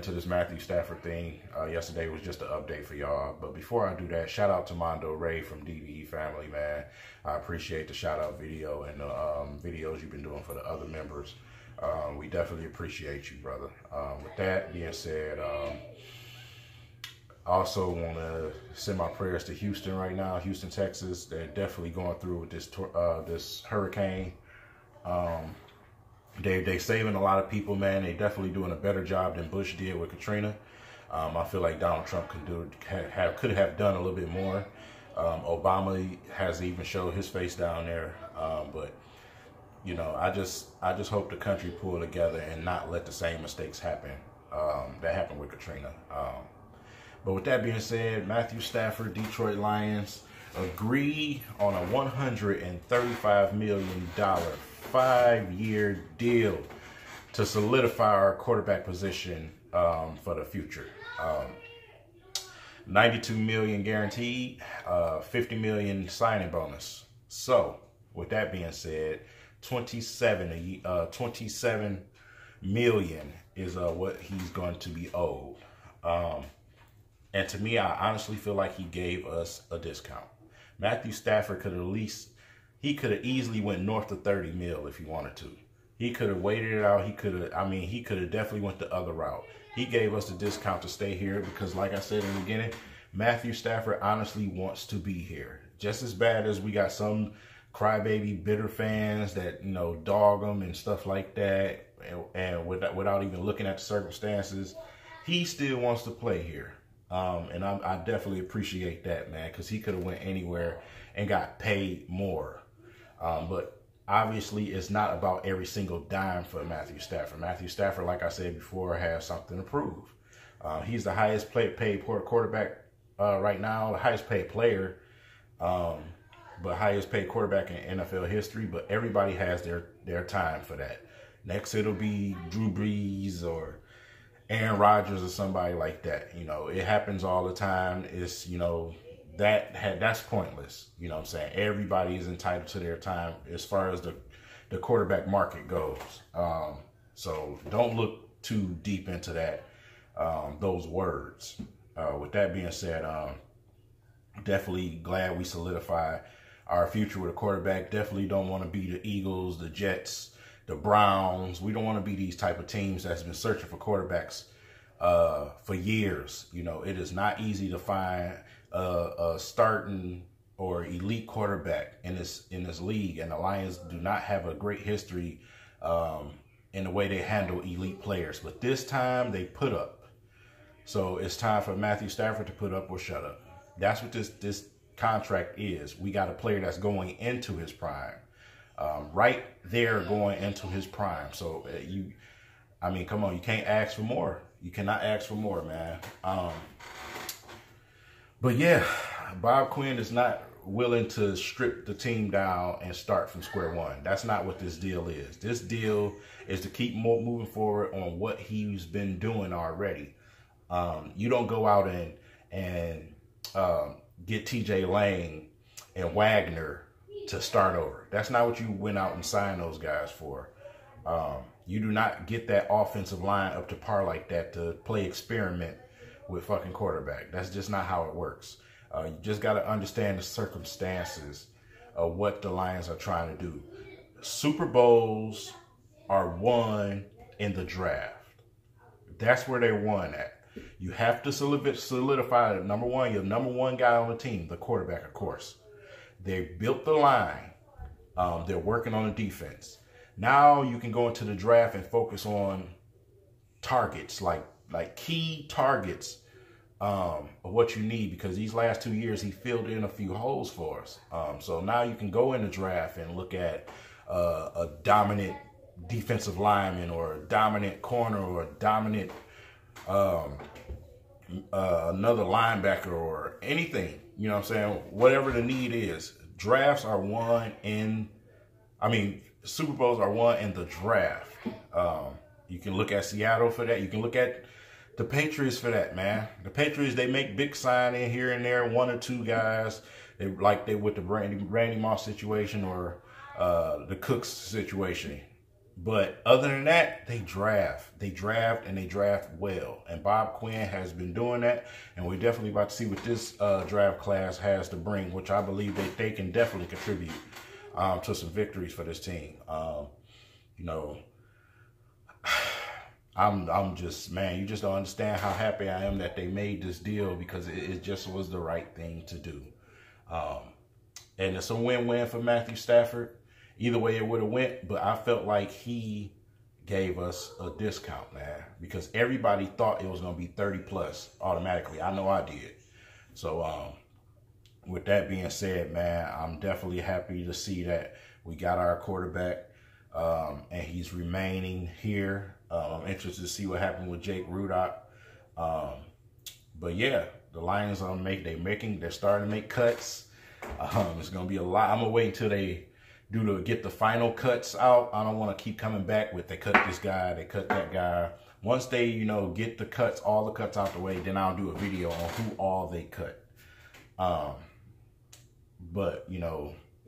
into this Matthew Stafford thing. Yesterday was just an update for y'all. But before I do that, shout out to Mondo Ray from DVE family, man. I appreciate the shout out video and the videos you've been doing for the other members. We definitely appreciate you, brother. With that being said, I also want to send my prayers to Houston right now, Houston, Texas. They're definitely going through with this hurricane. They saving a lot of people, man. They definitely doing a better job than Bush did with Katrina. I feel like Donald Trump could have done a little bit more. Obama has even showed his face down there, but you know, I just hope the country pull together and not let the same mistakes happen that happened with Katrina. But with that being said, Matthew Stafford, Detroit Lions, agree on a $135 million 5-year deal to solidify our quarterback position for the future. $92 million guaranteed, $50 million signing bonus. So, with that being said, $27 million is what he's going to be owed. And to me, I honestly feel like he gave us a discount. Matthew Stafford could have easily went north of 30 mil if he wanted to. He could have waited it out. He could have definitely went the other route. He gave us a discount to stay here because, like I said in the beginning, Matthew Stafford honestly wants to be here. Just as bad as we got some crybaby bitter fans that, you know, dog him and stuff like that, and without even looking at the circumstances, he still wants to play here. And I definitely appreciate that, man, because he could have went anywhere and got paid more. But obviously, it's not about every single dime for Matthew Stafford. Matthew Stafford, like I said before, has something to prove. He's the highest paid quarterback right now, the highest paid player, but highest paid quarterback in NFL history. But everybody has their time for that. Next, it'll be Drew Brees or Aaron Rodgers or somebody like that. You know, it happens all the time. It's, you know, that's pointless. You know what I'm saying? Everybody is entitled to their time as far as the quarterback market goes. So don't look too deep into that, those words. With that being said, definitely glad we solidify our future with a quarterback. Definitely don't want to be the Eagles, the Jets, the Browns. We don't want to be these type of teams that's been searching for quarterbacks for years. You know, it is not easy to find a starting or elite quarterback in this league, and the Lions do not have a great history in the way they handle elite players. But this time they put up. So it's time for Matthew Stafford to put up or shut up. That's what this contract is. We got a player that's going into his prime. Right there going into his prime. So come on, you can't ask for more. You cannot ask for more, man. But yeah, Bob Quinn is not willing to strip the team down and start from square one. That's not what this deal is. This deal is to keep moving forward on what he's been doing already. You don't go out and get TJ Lang and Wagner to start over. That's not what you went out and signed those guys for. You do not get that offensive line up to par like that to play experiment with fucking quarterback. That's just not how it works. You just got to understand the circumstances of what the Lions are trying to do. Super Bowls are won in the draft. That's where they're won at. You have to solidify your number one guy on the team, the quarterback, of course. They built the line. They're working on the defense. Now you can go into the draft and focus on targets, like key targets of what you need, because these last 2 years he filled in a few holes for us. So now you can go in the draft and look at a dominant defensive lineman or a dominant corner or a dominant another linebacker or anything. You know what I'm saying? Whatever the need is. Drafts are won Super Bowls are won in the draft. You can look at Seattle for that. You can look at the Patriots for that, man. The Patriots, they make big signing here and there, one or two guys. They with the Randy Moss situation or the Cooks situation. But other than that, they draft, and they draft well. And Bob Quinn has been doing that. And we're definitely about to see what this draft class has to bring, which I believe that they can definitely contribute to some victories for this team. You know, I'm just, man, you just don't understand how happy I am that they made this deal, because it just was the right thing to do. And it's a win-win for Matthew Stafford. Either way it would have went, but I felt like he gave us a discount, man, because everybody thought it was going to be 30 plus automatically. I know I did. So with that being said, man, I'm definitely happy to see that we got our quarterback, and he's remaining here. I'm interested to see what happened with Jake Rudock. But yeah, the Lions are they're starting to make cuts. It's going to be a lot. I'm going to wait until they get the final cuts out. I don't want to keep coming back with they cut this guy, they cut that guy. Once they, get the cuts, all the cuts out the way, then I'll do a video on who all they cut. But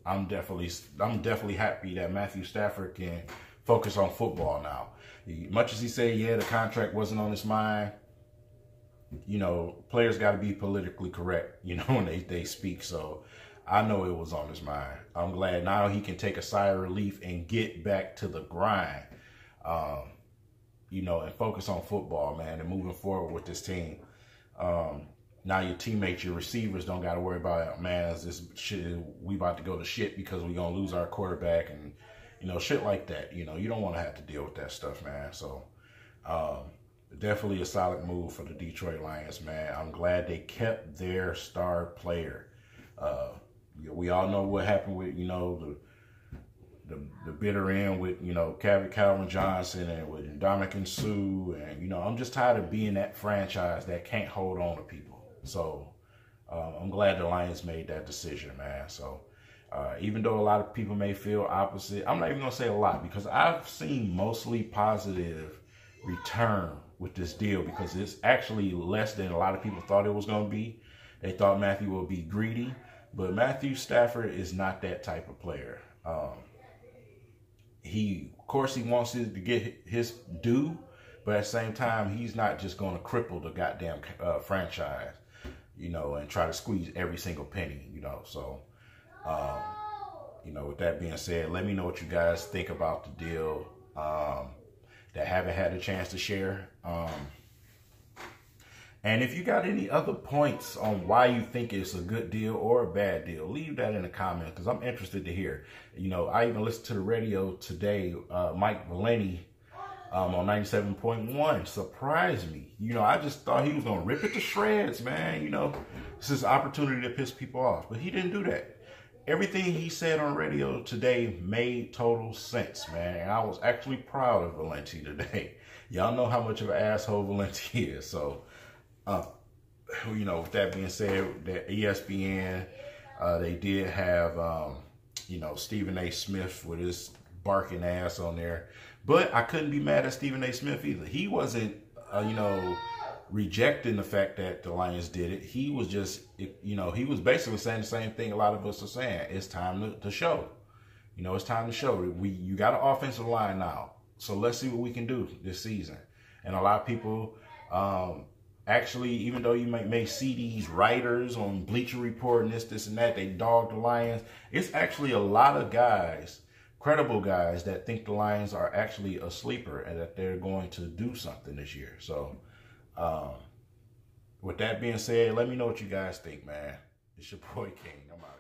I'm definitely happy that Matthew Stafford can focus on football now. Much as he said, yeah, the contract wasn't on his mind, players got to be politically correct, when they speak. So I know it was on his mind. I'm glad now he can take a sigh of relief and get back to the grind, and focus on football, man, and moving forward with this team. Now your teammates, your receivers don't got to worry about, man, is this shit, we about to go to shit because we going to lose our quarterback and, shit like that. You don't want to have to deal with that stuff, man. So definitely a solid move for the Detroit Lions, man. I'm glad they kept their star player. We all know what happened with, the bitter end with, Calvin Johnson and with Ndamukong Suh. And, I'm just tired of being that franchise that can't hold on to people. So I'm glad the Lions made that decision, man. So even though a lot of people may feel opposite, I'm not even going to say a lot, because I've seen mostly positive return with this deal, because it's actually less than a lot of people thought it was going to be. They thought Matthew would be greedy. But Matthew Stafford is not that type of player. Of course, he wants to get his due, but at the same time, he's not just going to cripple the goddamn franchise, and try to squeeze every single penny, So, with that being said, let me know what you guys think about the deal that haven't had a chance to share. And if you got any other points on why you think it's a good deal or a bad deal, leave that in the comments, because I'm interested to hear. I even listened to the radio today. Mike Valenti on 97.1 surprised me. I just thought he was going to rip it to shreds, man. This is an opportunity to piss people off. But he didn't do that. Everything he said on radio today made total sense, man. And I was actually proud of Valenti today. Y'all know how much of an asshole Valenti is. So, with that being said, that ESPN, they did have, Stephen A. Smith with his barking ass on there. But I couldn't be mad at Stephen A. Smith either. He wasn't, rejecting the fact that the Lions did it. He was just, he was basically saying the same thing a lot of us are saying. It's time to show. It's time to show. You got an offensive line now. So let's see what we can do this season. And a lot of people, actually, even though you may see these writers on Bleacher Report and this and that, they dog the Lions. It's actually a lot of guys, credible guys, that think the Lions are actually a sleeper and that they're going to do something this year. So, with that being said, let me know what you guys think, man. It's your boy King. I'm out.